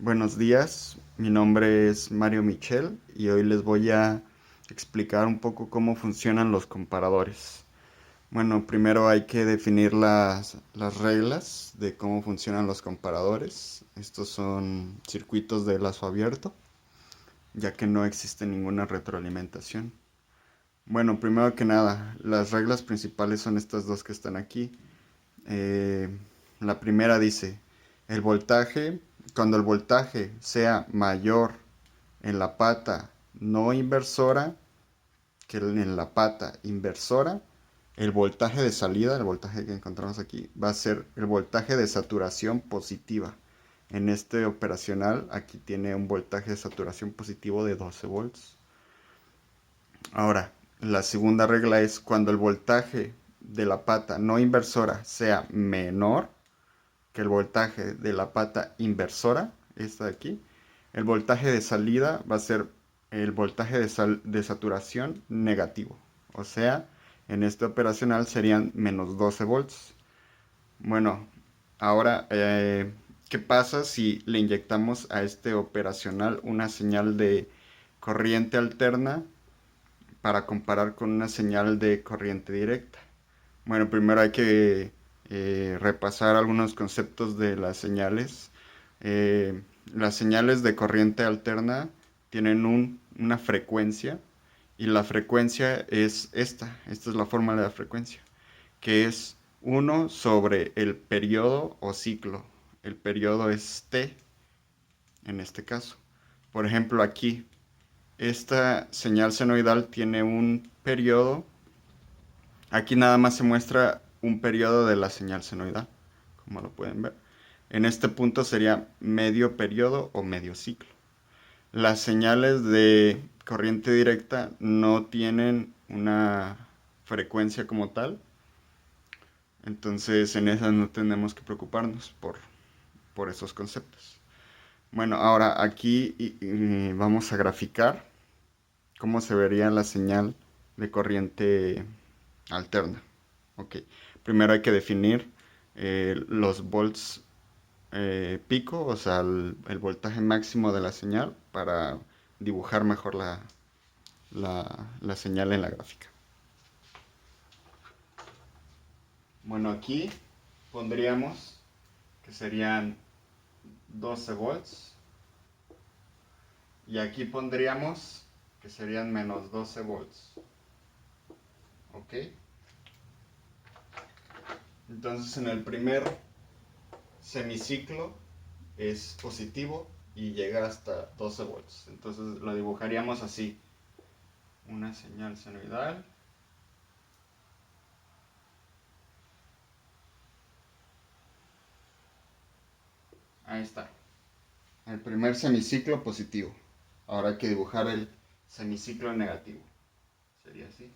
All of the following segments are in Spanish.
Buenos días, mi nombre es Mario Michel y hoy les voy a explicar un poco cómo funcionan los comparadores. Bueno, primero hay que definir las reglas de cómo funcionan los comparadores. Estos son circuitos de lazo abierto, ya que no existe ninguna retroalimentación. Bueno, primero que nada, las reglas principales son estas dos que están aquí. Eh, la primera dice, el voltaje, cuando el voltaje sea mayor en la pata no inversora que en la pata inversora, el voltaje de salida, el voltaje que encontramos aquí, va a ser el voltaje de saturación positiva. En este operacional, aquí tiene un voltaje de saturación positivo de 12 volts. Ahora, la segunda regla es cuando el voltaje de la pata no inversora sea menor que el voltaje de la pata inversora, esta de aquí, el voltaje de salida va a ser el voltaje de saturación negativo. O sea, en este operacional serían menos 12 volts. Bueno, ahora, ¿qué pasa si le inyectamos a este operacional una señal de corriente alterna para comparar con una señal de corriente directa? Bueno, primero hay que repasar algunos conceptos de las señales. Las señales de corriente alterna tienen una frecuencia y la frecuencia es esta es la fórmula de la frecuencia, que es uno sobre el periodo o ciclo. El periodo es T en este caso. Por ejemplo, aquí, esta señal senoidal tiene un periodo. Aquí nada más se muestra un periodo de la señal senoidal, como lo pueden ver. En este punto sería medio periodo o medio ciclo. Las señales de corriente directa no tienen una frecuencia como tal, entonces en esas no tenemos que preocuparnos por esos conceptos. Bueno, ahora aquí vamos a graficar cómo se vería la señal de corriente alterna. Ok, primero hay que definir los volts pico, o sea, el voltaje máximo de la señal para dibujar mejor la señal en la gráfica. Bueno, aquí pondríamos que serían 12 volts y aquí pondríamos que serían menos 12 volts. Ok, entonces en el primer semiciclo es positivo y llega hasta 12 volts. Entonces lo dibujaríamos así. Una señal senoidal. Ahí está. El primer semiciclo positivo. Ahora hay que dibujar el semiciclo negativo. Sería así.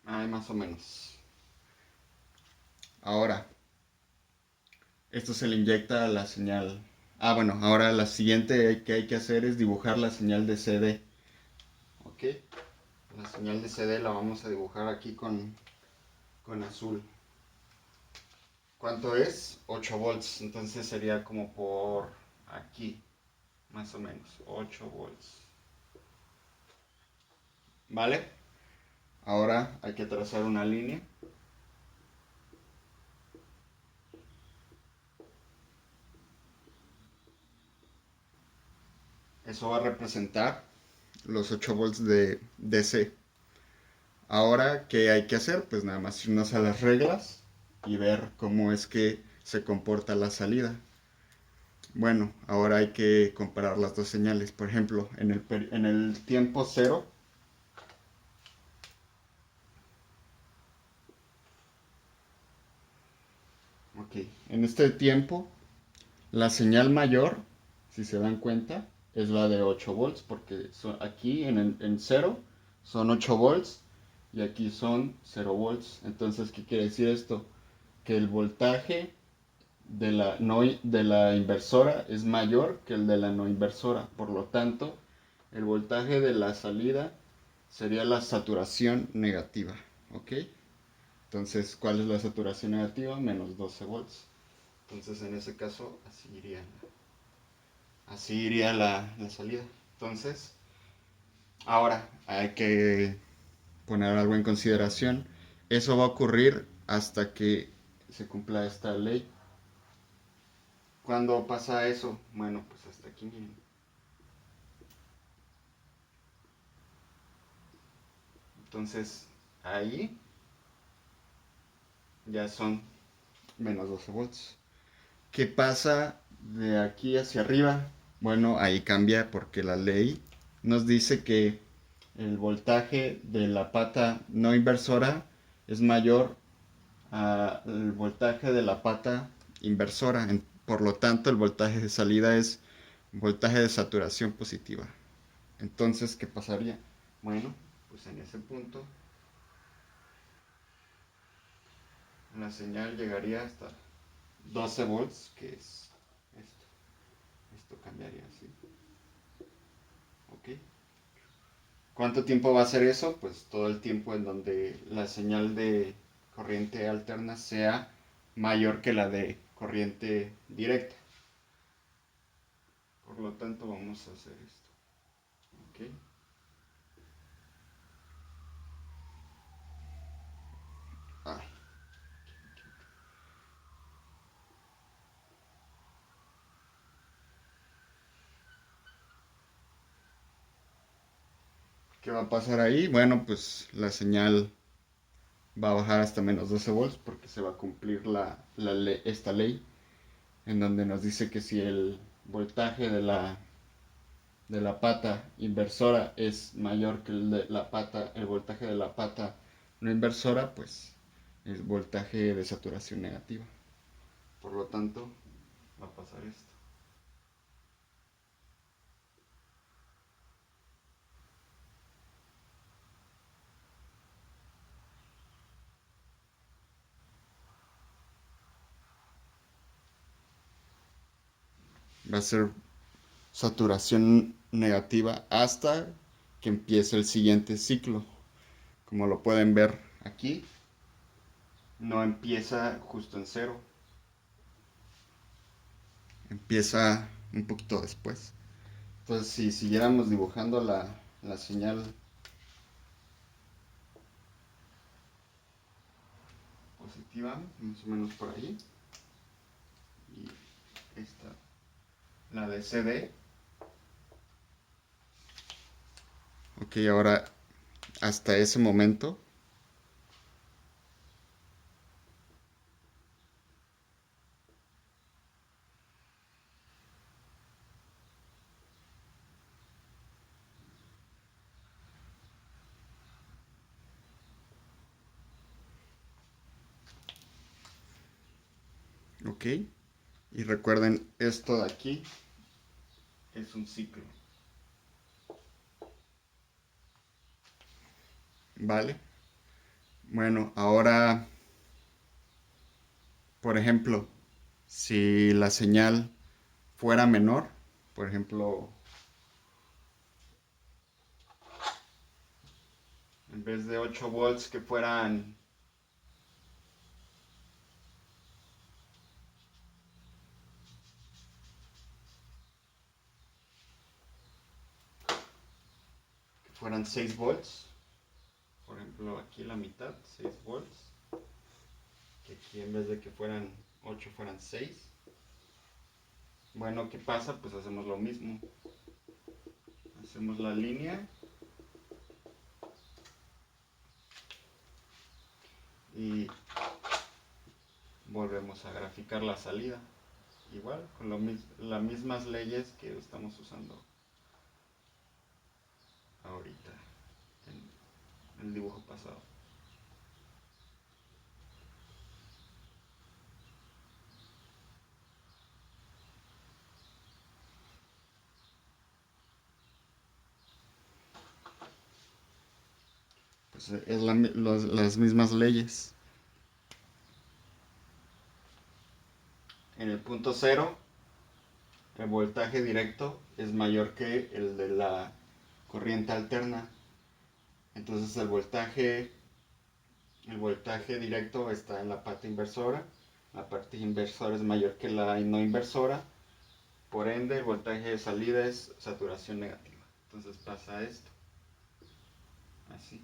Ahí más o menos. Ahora, esto se le inyecta a la señal. Ah, bueno, ahora la siguiente que hay que hacer es dibujar la señal de CD. ¿Ok? La señal de CD la vamos a dibujar aquí con azul. ¿Cuánto es? 8 volts. Entonces sería como por aquí, más o menos. 8 volts. ¿Vale? Ahora hay que trazar una línea. Eso va a representar los 8 volts de DC. Ahora, ¿qué hay que hacer? Pues nada más irnos a las reglas y ver cómo es que se comporta la salida. Bueno, ahora hay que comparar las dos señales. Por ejemplo, en el tiempo cero, ok, en este tiempo, la señal mayor, si se dan cuenta, es la de 8 volts, porque aquí en cero son 8 volts y aquí son 0 volts. Entonces, ¿qué quiere decir esto? Que el voltaje de la inversora es mayor que el de la no inversora. Por lo tanto, el voltaje de la salida sería la saturación negativa. ¿Ok? Entonces, ¿cuál es la saturación negativa? Menos 12 volts. Entonces, en ese caso, así iría la salida. Entonces, ahora hay que poner algo en consideración. Eso va a ocurrir hasta que se cumpla esta ley. ¿Cuándo pasa eso? Bueno, pues hasta aquí, miren. Entonces, ahí ya son menos 12 volts. ¿Qué pasa de aquí hacia arriba? Bueno, ahí cambia porque la ley nos dice que el voltaje de la pata no inversora es mayor al voltaje de la pata inversora. Por lo tanto, el voltaje de salida es voltaje de saturación positiva. Entonces, ¿qué pasaría? Bueno, pues en ese punto la señal llegaría hasta 12 volts, que es esto. Esto cambiaría así. ¿Ok? ¿Cuánto tiempo va a ser eso? Pues todo el tiempo en donde la señal de corriente alterna sea mayor que la de corriente directa. Por lo tanto, vamos a hacer esto. ¿Ok? Ah, ¿qué va a pasar ahí? Bueno, pues la señal va a bajar hasta menos 12 volts porque se va a cumplir esta ley en donde nos dice que si el voltaje de la pata inversora es mayor que el voltaje de la pata no inversora, pues es voltaje de saturación negativa. Por lo tanto, va a pasar esto. Va a ser saturación negativa hasta que empiece el siguiente ciclo. Como lo pueden ver aquí, no empieza justo en cero, empieza un poquito después. Entonces, si siguiéramos dibujando la señal positiva, más o menos por ahí, y esta, la de CD. Ok, ahora hasta ese momento. Ok, y recuerden, esto de aquí es un ciclo, ¿vale? Bueno, ahora, por ejemplo, si la señal fuera menor, por ejemplo, en vez de 8 volts que fueran 6 volts, por ejemplo, aquí la mitad, 6 volts, que aquí en vez de que fueran 8 fueran 6. Bueno, ¿qué pasa? Pues hacemos lo mismo. Hacemos la línea y volvemos a graficar la salida. Igual, con las mismas leyes que estamos usando ahorita en el dibujo pasado. Pues es las mismas leyes. En el punto cero, el voltaje directo es mayor que el de la corriente alterna. Entonces el voltaje El voltaje directo está en la parte inversora. La parte inversora es mayor que la no inversora. Por ende, el voltaje de salida es saturación negativa. Entonces pasa esto. Así.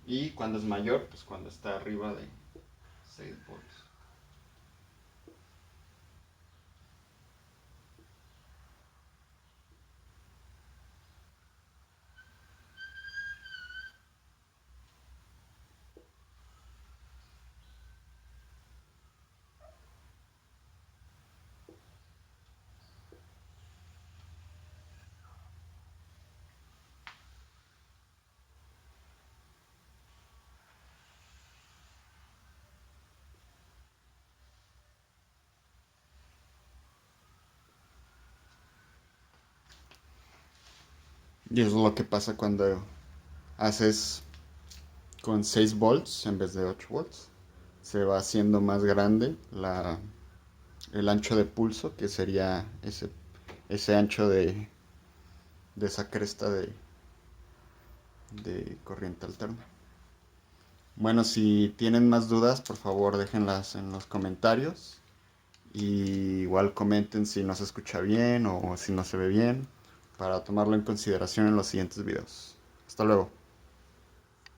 Y cuando es mayor, pues cuando está arriba de 6 volts. Y eso es lo que pasa cuando haces con 6 volts en vez de 8 volts. Se va haciendo más grande el ancho de pulso, que sería ese ancho de esa cresta de corriente alterna. Bueno, si tienen más dudas, por favor déjenlas en los comentarios. Y igual comenten si no se escucha bien o si no se ve bien, para tomarlo en consideración en los siguientes videos. Hasta luego.